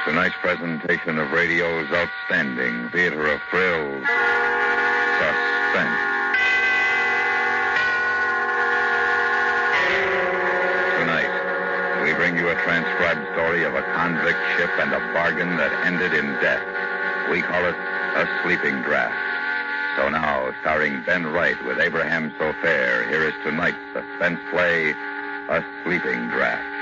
Tonight's presentation of radio's outstanding theater of thrills, Suspense. Tonight, we bring you a transcribed story of a convict ship and a bargain that ended in death. We call it A Sleeping Draft. So now, starring Ben Wright with Abraham Sofair, here is tonight's suspense play, A Sleeping Draft.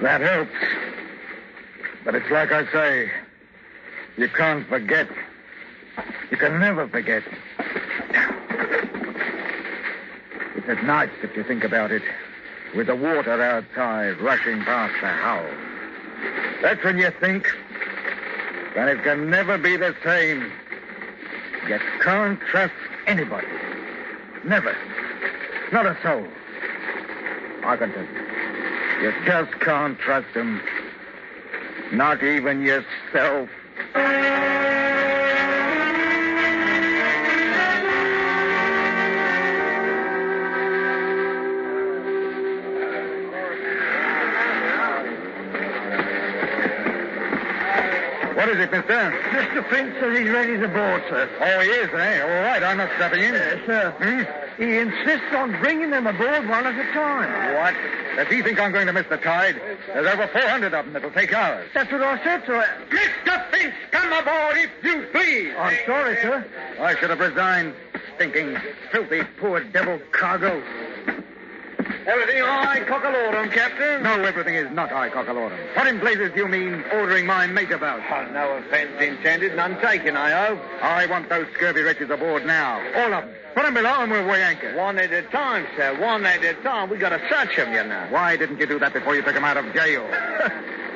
That helps. But it's like I say, you can't forget. You can never forget. It's at night, if you think about it, with the water outside rushing past the hull. That's when you think that it can never be the same. You can't trust anybody. Never. Not a soul. I can tell you. You just can't trust them. Not even yourself. What is it, mister? Mr. Finch says he's ready to board, sir. Oh, he is, eh? All right, I'm not stepping in. Sir. He insists on bringing them aboard one at a time. What? Does he think I'm going to miss the tide? There's over 400 of them. It'll take hours. That's what I said, sir. Mr. Finch, come aboard if you please. I'm sorry, sir. I should have resigned. Stinking, filthy, poor devil cargo. Everything all right, cockalorum, Captain? No, everything is not high cockalorum. What in blazes do you mean ordering my mate about? Oh, no offense intended, none taken, I hope. I want those scurvy wretches aboard now. All of them. Put them below and we'll weigh anchor. One at a time, sir. One at a time. We got to search them, you know. Why didn't you do that before you took them out of jail?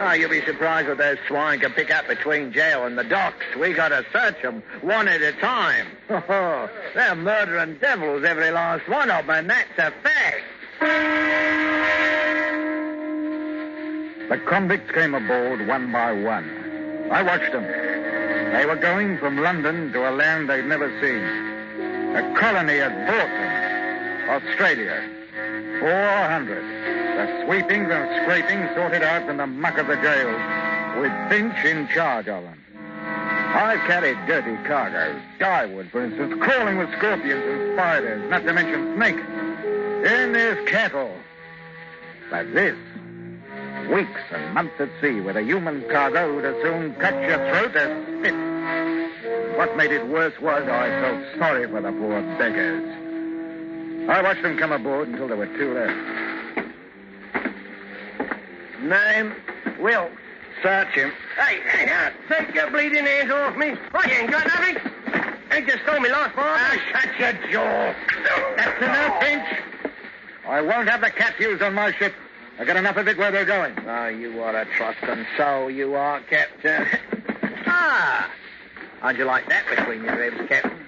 Oh, you'll be surprised what those swine can pick up between jail and the docks. We got to search them one at a time. Oh, they're murdering devils, every last one of them, and that's a fact. The convicts came aboard one by one. I watched them. They were going from London to a land they'd never seen. A colony had bought them. Australia. 400. The sweepings and scrapings sorted out from the muck of the jail, with Finch in charge of them. I've carried dirty cargoes. Dyewood, for instance, crawling with scorpions and spiders, not to mention snakes. Then there's cattle. But this, weeks and months at sea with a human cargo would as soon cut your throat as spit. What made it worse was I felt sorry for the poor beggars. I watched them come aboard until there were two left. Name? Will. Search him. Hey, take your bleeding hands off me. I ain't got nothing. They just told me last night. Shut your jaw. That's enough, Finch. I won't have the cat used on my ship. I got enough of it where they're going. Oh, you are a trusting soul, you are, Captain. How'd you like that between your ribs, Captain?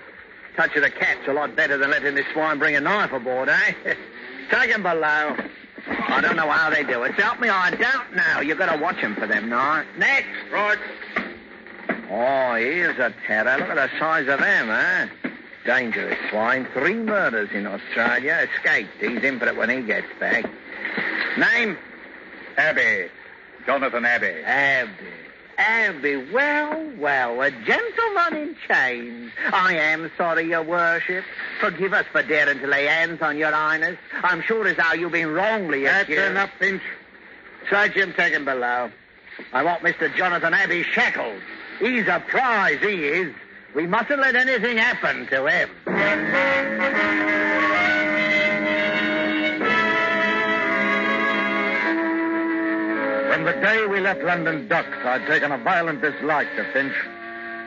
Touch of the cat's a lot better than letting this swine bring a knife aboard, eh? Take him below. I don't know how they do it. Help me, I don't know. You got to watch him for them, now. Next. Right. Oh, here's a terror. Look at the size of them, eh? Dangerous swine. 3 murders in Australia. Escaped. He's in for it when he gets back. Name? Abbey. Jonathan Abbey. Abbey. Well, a gentleman in chains. I am sorry, your worship. Forgive us for daring to lay hands on your highness. I'm sure as how you've been wrongly accused. That's enough, Finch. Search him, take him below. I want Mr. Jonathan Abbey shackled. He's a prize, he is. We mustn't let anything happen to him. From the day we left London docks, I'd taken a violent dislike to Finch.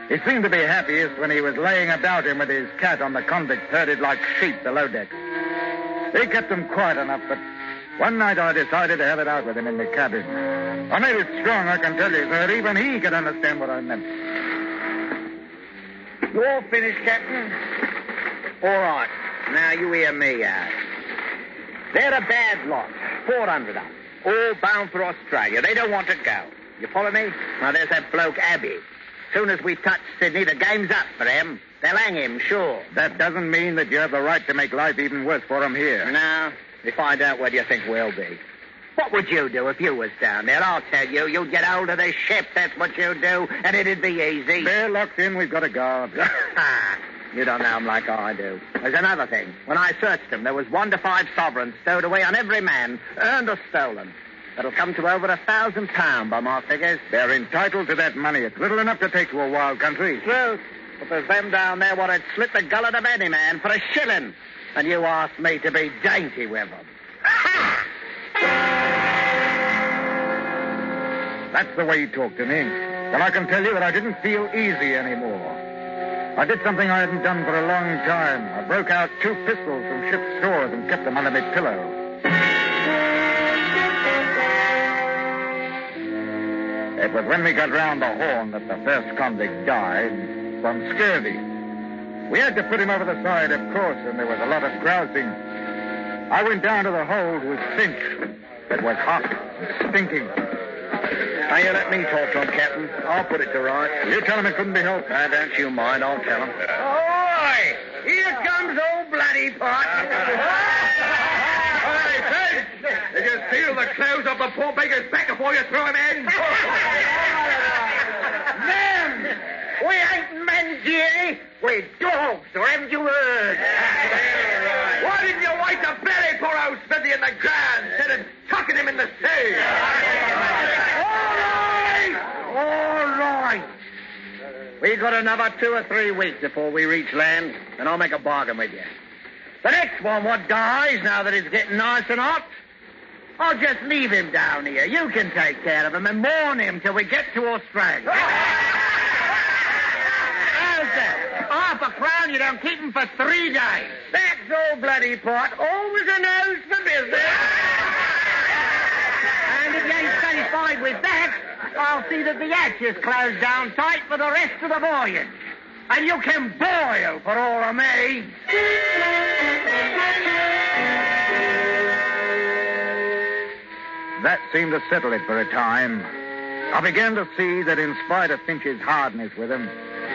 He seemed to be happiest when he was laying about him with his cat on the convicts herded like sheep below deck. He kept them quiet enough, but one night I decided to have it out with him in the cabin. I made it strong, I can tell you, so that even he could understand what I meant. You all finished, Captain? All right. Now you hear me out. They're a bad lot. 400 of them. All bound for Australia. They don't want to go. You follow me? Now, there's that bloke, Abbey. Soon as we touch Sydney, the game's up for him. They'll hang him, sure. That doesn't mean that you have the right to make life even worse for him here. No. We find out what you think we'll be. What would you do if you was down there? I'll tell you. You'd get hold of the ship, that's what you'd do, and it'd be easy. They're locked in. We've got a guard. You don't know them like I do. There's another thing. When I searched them, there was 1 to 5 sovereigns stowed away on every man, earned or stolen. That'll come to over £1,000 by my figures. They're entitled to that money. It's little enough to take to a wild country. True. But there's them down there what'd slit the gullet of any man for a shilling. And you asked me to be dainty with them. That's the way he talked to me. Well, I can tell you that I didn't feel easy anymore. I did something I hadn't done for a long time. I broke out 2 pistols from ship's stores and kept them under my pillow. It was when we got round the Horn that the first convict died from scurvy. We had to put him over the side, of course, and there was a lot of grousing. I went down to the hold with Finch. It was hot and stinking. Now, you let me talk to him, Captain. I'll put it to right. You tell him it couldn't be helped. Don't you mind. I'll tell him. Oi! Here comes old bloody pot. Hey, Finch! Did you steal the clothes off the poor beggar's back before you threw him in? Men! We ain't men, dearie. We're dogs, or haven't you heard? Why didn't you wait to bury poor old Smithy in the ground instead of tucking him in the sea? All right. We got another 2 or 3 weeks before we reach land, and I'll make a bargain with you. The next one what dies, now that it's getting nice and hot, I'll just leave him down here. You can take care of him and mourn him till we get to Australia. How's that? £5 you don't keep him for 3 days. That's all bloody pot. Always a nose for business. And if you ain't satisfied with that, I'll see that the hatch is closed down tight for the rest of the voyage. And you can boil for all of me. That seemed to settle it for a time. I began to see that in spite of Finch's hardness with him,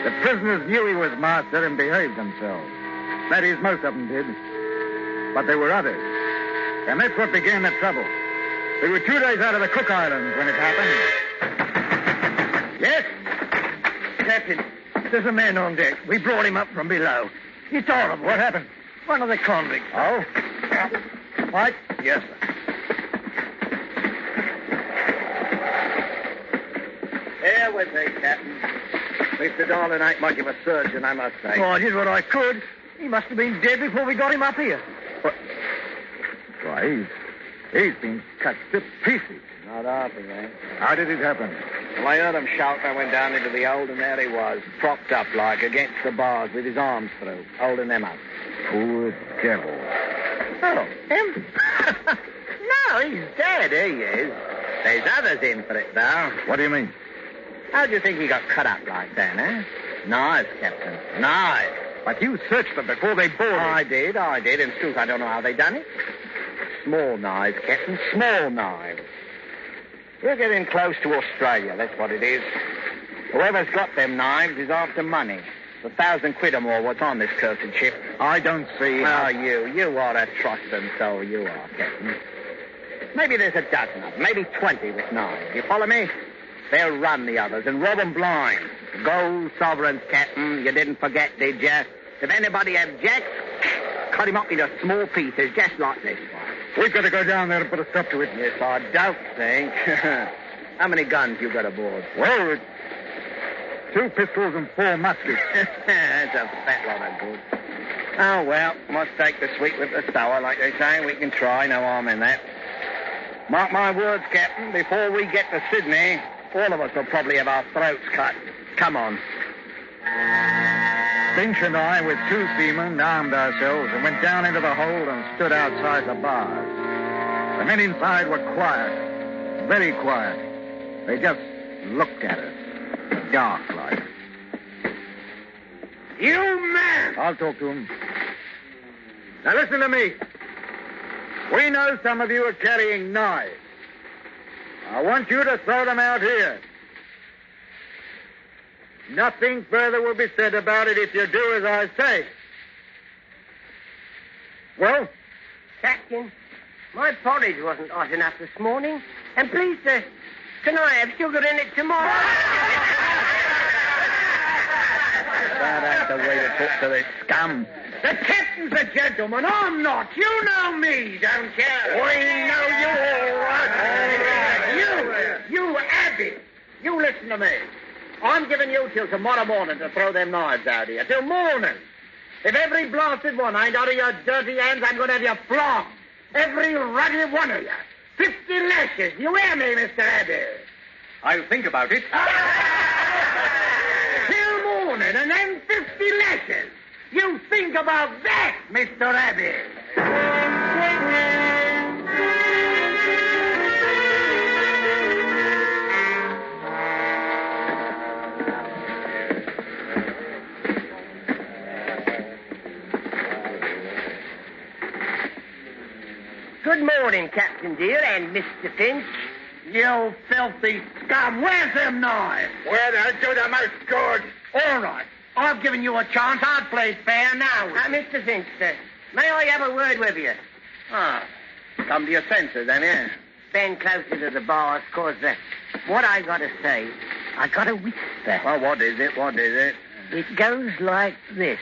the prisoners knew he was master and behaved themselves. That is, most of them did. But there were others. And that's what began the trouble. We were 2 days out of the Cook Islands when it happened. Yes? Captain, there's a man on deck. We brought him up from below. It's horrible. What happened? One of the convicts. Oh? What? Yes, sir. Here with me, Captain. Mr. Darling ain't much of a surgeon, I must say. Oh, I did what I could. He must have been dead before we got him up here. What? Why, he's been cut to pieces. Not half of that. How did it happen? Well, I heard him shout. I went down into the hold, and there he was, propped up like against the bars with his arms through, holding them up. Poor devil. Oh, him? No, he's dead, he is. There's others in for it, though. What do you mean? How do you think he got cut up like that, eh? Knives, Captain. Knives. But you searched them before they boarded. I did. In truth, I don't know how they done it. Small knives, Captain, small knives. We're getting close to Australia, that's what it is. Whoever's got them knives is after money. £1,000 or more what's on this cursed ship. I don't see how... Oh, you are a trusting soul, you are, Captain. Maybe there's a dozen of them, maybe 20 with knives. You follow me? They'll run the others and rob them blind. Gold sovereigns, Captain. You didn't forget, did you? If anybody objects, cut him up into small pieces, just like this one. We've got to go down there and put a stop to it. Yes, I don't think. How many guns you got aboard? Well, 2 pistols and 4 muskets. That's a fat lot of good. Oh, well, must take the sweet with the sour, like they say. We can try, no harm in that. Mark my words, Captain, before we get to Sydney, all of us will probably have our throats cut. Come on. Finch and I, with 2 seamen, armed ourselves and went down into the hold and stood outside the bars. The men inside were quiet, very quiet. They just looked at us, dark like. You man! I'll talk to him. Now listen to me. We know some of you are carrying knives. I want you to throw them out here. Nothing further will be said about it if you do as I say. Well? Captain, my porridge wasn't hot enough this morning. And please, sir, can I have sugar in it tomorrow? That ain't the way to talk to this scum. The captain's a gentleman. I'm not. You know me, don't you? We know you all right. You, Abby. You listen to me. I'm giving you till tomorrow morning to throw them knives out here. Till morning. If every blasted one ain't out of your dirty hands, I'm going to have you flogged. Every ruddy one of you. 50 lashes. You hear me, Mr. Abbey? I'll think about it. Till morning and then 50 lashes. You think about that, Mr. Abbey. Good morning, Captain dear, and Mr. Finch. You filthy scum. Where's them knives? Well, they'll do the most good. All right. I've given you a chance. I'll play fair now. Mr. Finch, sir, may I have a word with you? Ah, come to your senses, then, yeah? Stand closer to the bars, cause what I got to say, I got to whisper. Well, what is it? What is it? It goes like this.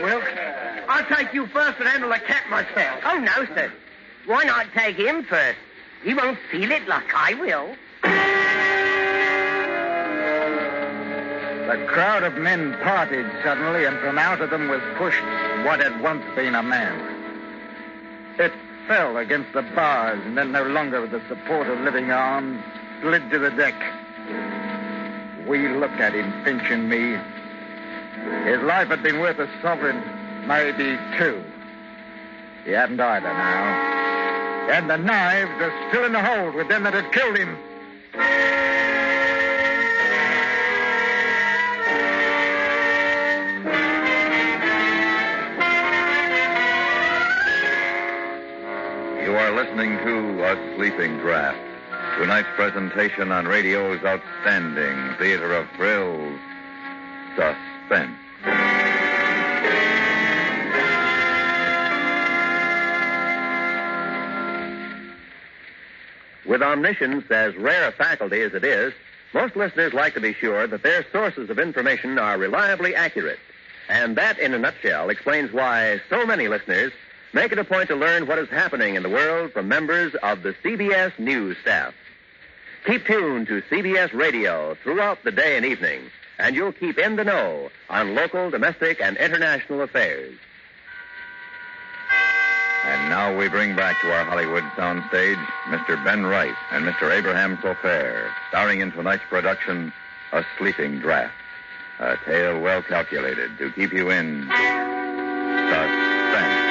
Wilk. I'll take you first and handle the cat myself. Oh, no, sir. Why not take him first? He won't feel it like I will. The crowd of men parted suddenly, and from out of them was pushed what had once been a man. It fell against the bars, and then no longer with the support of living arms, slid to the deck. We looked at him, Finch and me. His life had been worth a sovereign, maybe 2. He hadn't either now. And the knives are still in the hold with them that had killed him. You are listening to A Sleeping Draft, tonight's presentation on radio's outstanding theater of thrills, Suspense. With omniscience as rare a faculty as it is, most listeners like to be sure that their sources of information are reliably accurate. And that, in a nutshell, explains why so many listeners make it a point to learn what is happening in the world from members of the CBS News staff. Keep tuned to CBS Radio throughout the day and evening, and you'll keep in the know on local, domestic, and international affairs. And now we bring back to our Hollywood soundstage Mr. Ben Wright and Mr. Abraham Sofair, starring in tonight's production, A Sleeping Draft, a tale well calculated to keep you in suspense.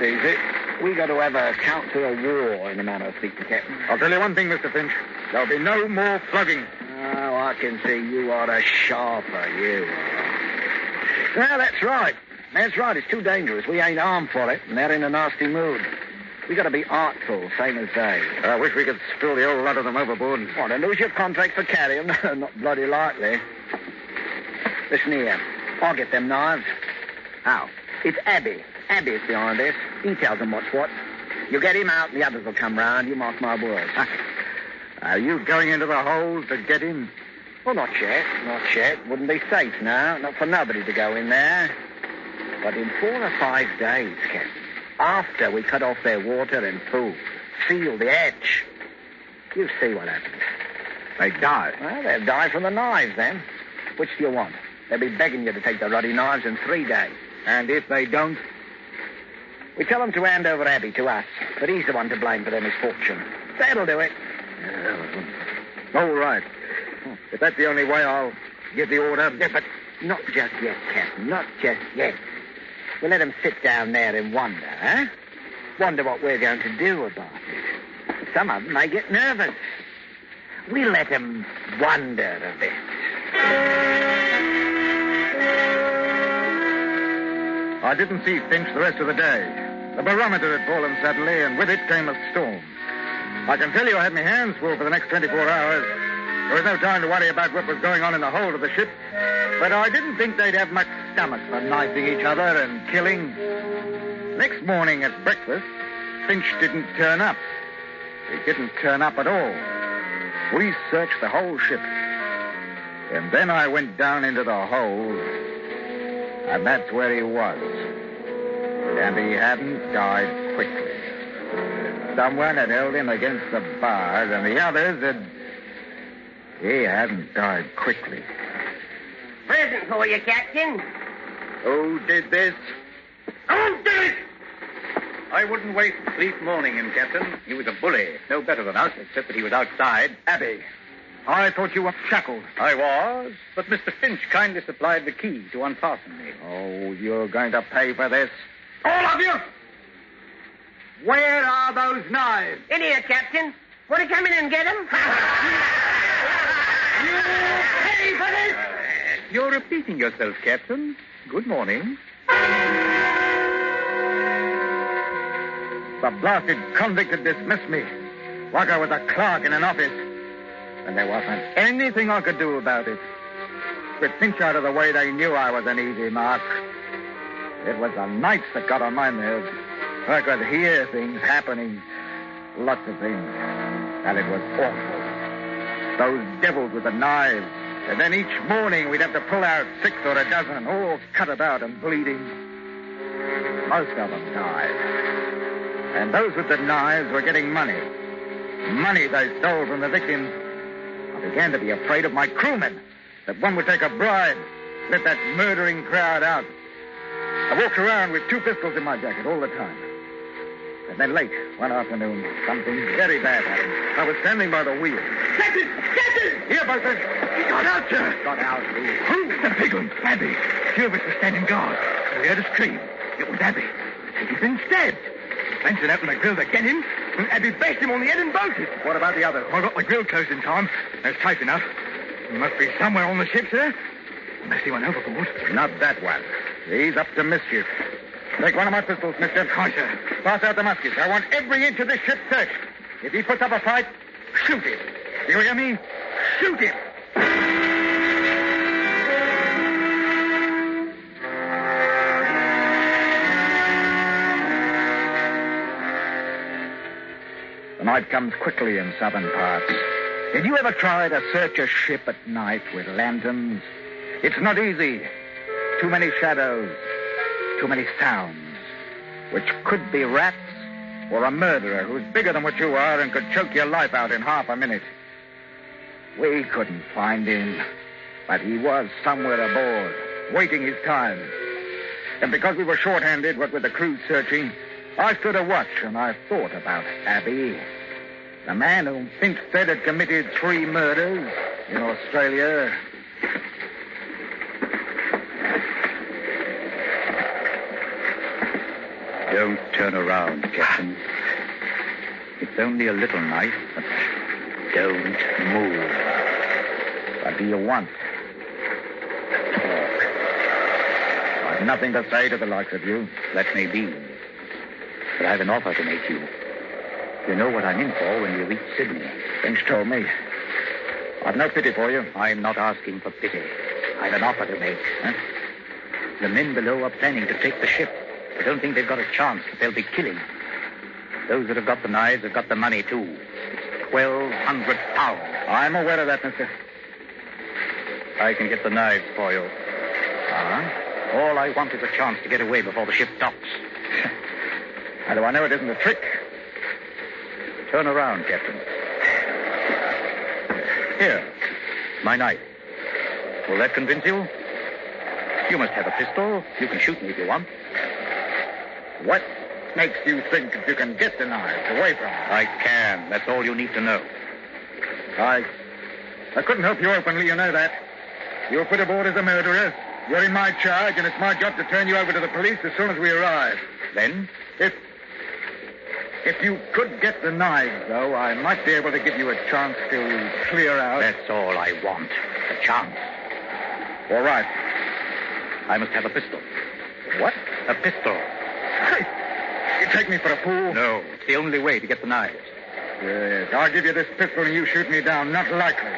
Easy. We got to have a council war in a manner of speaking, Captain. I'll tell you one thing, Mr. Finch. There'll be no more flogging. Oh, I can see you are a sharper, you are. Well, that's right. That's right. It's too dangerous. We ain't armed for it, and they're in a nasty mood. We got to be artful, same as they. I wish we could spill the old lot of them overboard. Want to lose your contract for carrying? Not bloody likely. Listen here. I'll get them knives. How? It's Abbey. Abby's behind this. He tells them what's what. You get him out, and the others will come round. You mark my words. Are you going into the hold to get him? Well, not yet. Not yet. Wouldn't be safe now. Not for nobody to go in there. But in 4 or 5 days, Captain, after we cut off their water and food, seal the edge, You see what happens. They die. Well, they'll die from the knives, then. Which do you want? They'll be begging you to take the ruddy knives in 3 days. And if they don't? We tell them to hand over Abby to us, but he's the one to blame for their misfortune. That'll do it. All right. If that's the only way, I'll give the order. Yeah, but not just yet, Captain. Not just yet. We'll let them sit down there and wonder, huh? Wonder what we're going to do about it. Some of them may get nervous. We'll let them wonder a bit. I didn't see Finch the rest of the day. The barometer had fallen suddenly, and with it came a storm. I can tell you I had my hands full for the next 24 hours. There was no time to worry about what was going on in the hold of the ship, but I didn't think they'd have much stomach for knifing each other and killing. Next morning at breakfast, Finch didn't turn up. He didn't turn up at all. We searched the whole ship. And then I went down into the hold, and that's where he was. And he hadn't died quickly. Someone had held him against the bars, and the others had... He hadn't died quickly. Present for you, Captain. Who did this? Who did it? I wouldn't waste sleep mourning him, Captain. He was a bully, no better than us, except that he was outside. Abby, I thought you were shackled. I was, but Mr. Finch kindly supplied the key to unfasten me. Oh, you're going to pay for this. All of you? Where are those knives? In here, Captain. Want to come in and get them? You pay for this? You're repeating yourself, Captain. Good morning. The blasted convict had dismissed me, like I was a clerk in an office. And there wasn't anything I could do about it. With Finch out of the way, they knew I was an easy mark. It was the nights that got on my nerves. I could hear things happening. Lots of things. And it was awful. Those devils with the knives. And then each morning we'd have to pull out 6 or a dozen, all cut about and bleeding. Most of them died. And those with the knives were getting money. Money they stole from the victims. I began to be afraid of my crewmen, that one would take a bribe, let that murdering crowd out. I walked around with 2 pistols in my jacket all the time. And then late, one afternoon, something very bad happened. I was standing by the wheel. Captain! Captain! Here, Bosun. He got out, sir. Got out, Who? The big one, Abby. Two of us were standing guard. We heard a scream. It was Abby. He'd been stabbed. Benson opened the grill to get him, and Abby bashed him on the head and bolted. What about the others? I got the grill closed in time. It's tight enough. He must be somewhere on the ship, sir. Unless he went overboard. Not that one. He's up to mischief. Take one of my pistols, mister. Aye, sir. Pass out the muskets. I want every inch of this ship searched. If he puts up a fight, shoot him. You hear me? Shoot him. The night comes quickly in southern parts. Did you ever try to search a ship at night with lanterns? It's not easy. Too many shadows. Too many sounds. Which could be rats or a murderer who's bigger than what you are and could choke your life out in half a minute. We couldn't find him, but he was somewhere aboard, waiting his time. And because we were short-handed, what with the crew searching, I stood a watch and I thought about Abby. The man whom Finch said had committed 3 murders in Australia. Don't turn around, Captain. It's only a little knife, but don't move. What do you want? Talk. I've nothing to say to the likes of you. That may be. But I've an offer to make you. You know what I'm in for when we reach Sydney. Finch told me. I've no pity for you. I'm not asking for pity. I've an offer to make. Huh? The men below are planning to take the ship. I don't think they've got a chance, but they'll be killing. Those that have got the knives have got the money, too. It's £1,200. I'm aware of that, mister. I can get the knives for you. Uh-huh. All I want is a chance to get away before the ship docks. How do I know it isn't a trick? Turn around, Captain. Here, my knife. Will that convince you? You must have a pistol. You can shoot me if you want. What makes you think that you can get the knives away from me? I can. That's all you need to know. I couldn't help you openly, you know that. You were put aboard as a murderer. You're in my charge, and it's my job to turn you over to the police as soon as we arrive. Then? If you could get the knives, though, I might be able to give you a chance to clear out. That's all I want. A chance. All right. I must have a pistol. What? A pistol. You take me for a fool? No. It's the only way to get the knives. Yes, I'll give you this pistol and you shoot me down. Not likely.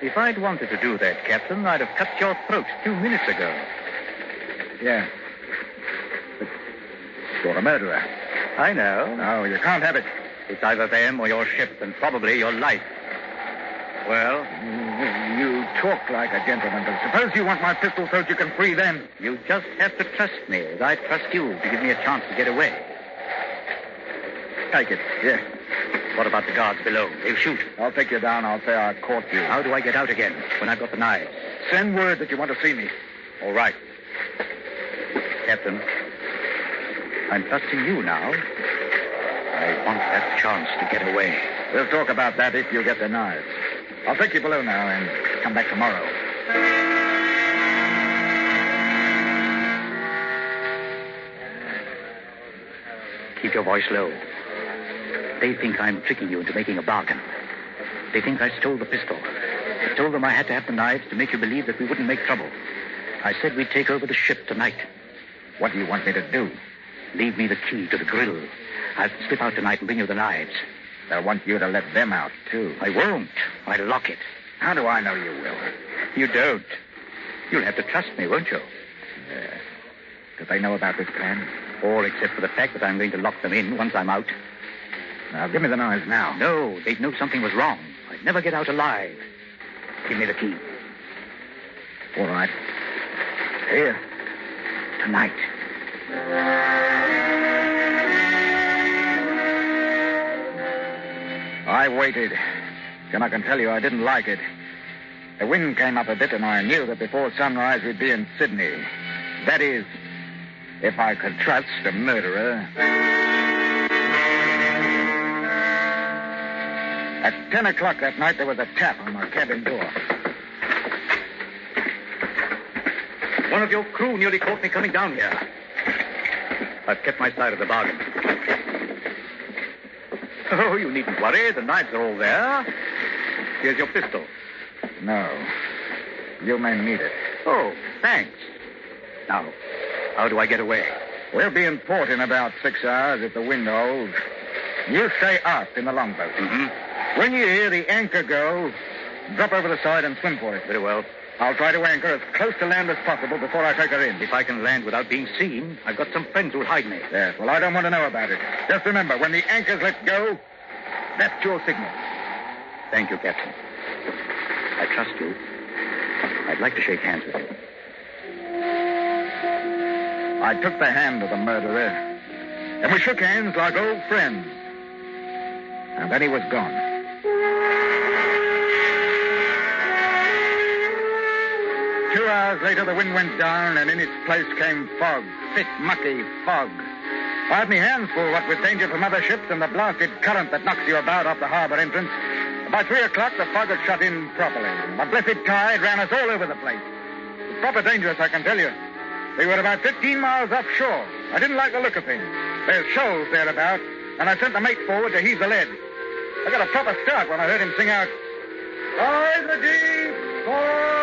If I'd wanted to do that, Captain, I'd have cut your throat 2 minutes ago. Yeah. But you're a murderer. I know. No, you can't have it. It's either them or your ship, and probably your life. Well? You talk like a gentleman, but suppose you want my pistol so that you can free them. You just have to trust me, as I trust you, to give me a chance to get away. Take it. Yes. What about the guards below? They'll shoot. I'll take you down. I'll say I caught you. How do I get out again when I've got the knives? Send word that you want to see me. All right. Captain, I'm trusting you now. I want that chance to get away. We'll talk about that if you get the knives. I'll take you below now and come back tomorrow. Keep your voice low. They think I'm tricking you into making a bargain. They think I stole the pistol. I told them I had to have the knives to make you believe that we wouldn't make trouble. I said we'd take over the ship tonight. What do you want me to do? Leave me the key to the grill. I'll slip out tonight and bring you the knives. They'll want you to let them out, too. I won't. I'll lock it. How do I know you will? You don't. You'll have to trust me, won't you? Yeah. Do they know about this plan? All except for the fact that I'm going to lock them in once I'm out. Now, give me the knives now. No, they'd know something was wrong. I'd never get out alive. Give me the key. All right. Here. Tonight. I waited. And I can tell you I didn't like it. The wind came up a bit, and I knew that before sunrise we'd be in Sydney. That is, if I could trust a murderer. At 10 o'clock that night, there was a tap on my cabin door. One of your crew nearly caught me coming down here. I've kept my side of the bargain. Oh, you needn't worry. The knives are all there. Here's your pistol. No. You may need it. Oh, thanks. Now, how do I get away? We'll be in port in about 6 hours if the wind holds. You stay aft in the longboat. Mm-hmm. When you hear the anchor go, drop over the side and swim for it. Very well. I'll try to anchor as close to land as possible before I take her in. If I can land without being seen, I've got some friends who'll hide me. Yes, well, I don't want to know about it. Just remember, when the anchor's let go, that's your signal. Thank you, Captain. I trust you. I'd like to shake hands with you. I took the hand of the murderer, and we shook hands like old friends. And then he was gone. Two hours later, the wind went down, and in its place came fog. Thick, mucky fog. I had my hands full, what with danger from other ships and the blasted current that knocks you about off the harbor entrance. By 3 o'clock, the fog had shut in properly. The blessed tide ran us all over the place. It was proper dangerous, I can tell you. We were about 15 miles offshore. I didn't like the look of things. There's shoals thereabout, and I sent the mate forward to heave the lead. I got a proper start when I heard him sing out, "Rise the deep, fall."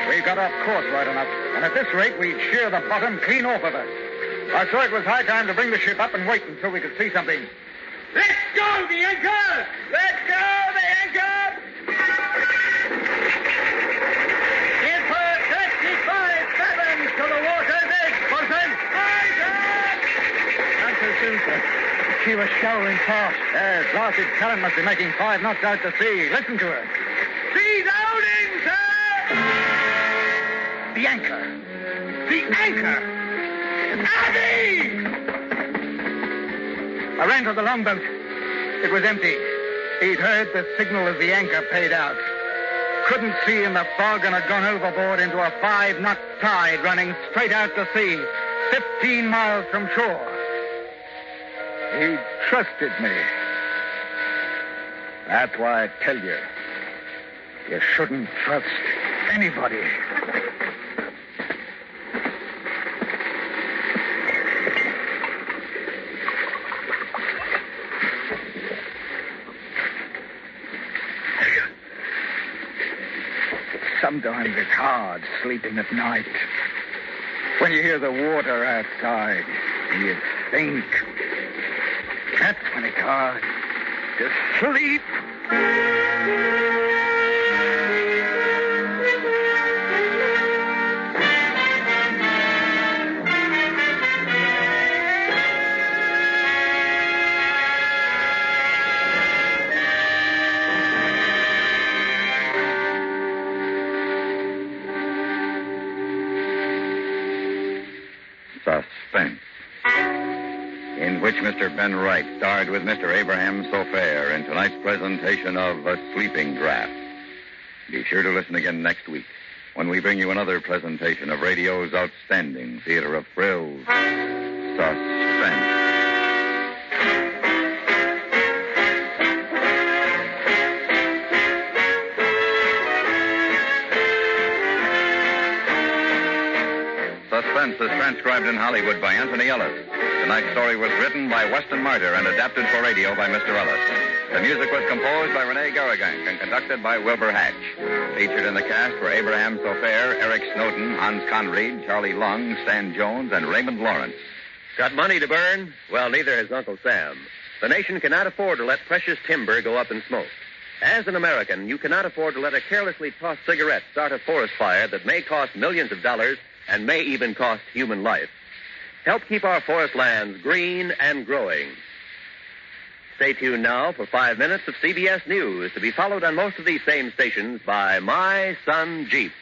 We got off course right enough, and at this rate, we'd shear the bottom clean off of her. I saw it was high time to bring the ship up and wait until we could see something. Let go the anchor! Let go the anchor! Give her 35 fathoms to the water's edge, bosun! Not so soon, sir. She was showering fast. Yes, blasted current must be making 5 knots out to sea. Listen to her. She's out in, sir! The anchor! The anchor! Abby! I ran to the longboat. It was empty. He'd heard the signal as the anchor paid out. couldn't see in the fog and had gone overboard into a 5-knot tide running straight out to sea, 15 miles from shore. He trusted me. That's why I tell you, you shouldn't trust anybody. Sometimes it's hard sleeping at night. When you hear the water outside, you think. That's when it's hard to sleep. Suspense, in which Mr. Ben Wright starred with Mr. Abraham Sofair in tonight's presentation of A Sleeping Draft. Be sure to listen again next week when we bring you another presentation of radio's outstanding theater of thrills, Suspense. Suspense is transcribed in Hollywood by Anthony Ellis. Tonight's story was written by Weston Martyr and adapted for radio by Mr. Ellis. The music was composed by Rene Garrigank and conducted by Wilbur Hatch. Featured in the cast were Abraham Sofair, Eric Snowden, Hans Conried, Charlie Lung, Stan Jones, and Raymond Lawrence. Got money to burn? Well, neither has Uncle Sam. The nation cannot afford to let precious timber go up in smoke. As an American, you cannot afford to let a carelessly tossed cigarette start a forest fire that may cost millions of dollars and may even cost human life. Help keep our forest lands green and growing. Stay tuned now for 5 minutes of CBS News, to be followed on most of these same stations by My Son Jeep.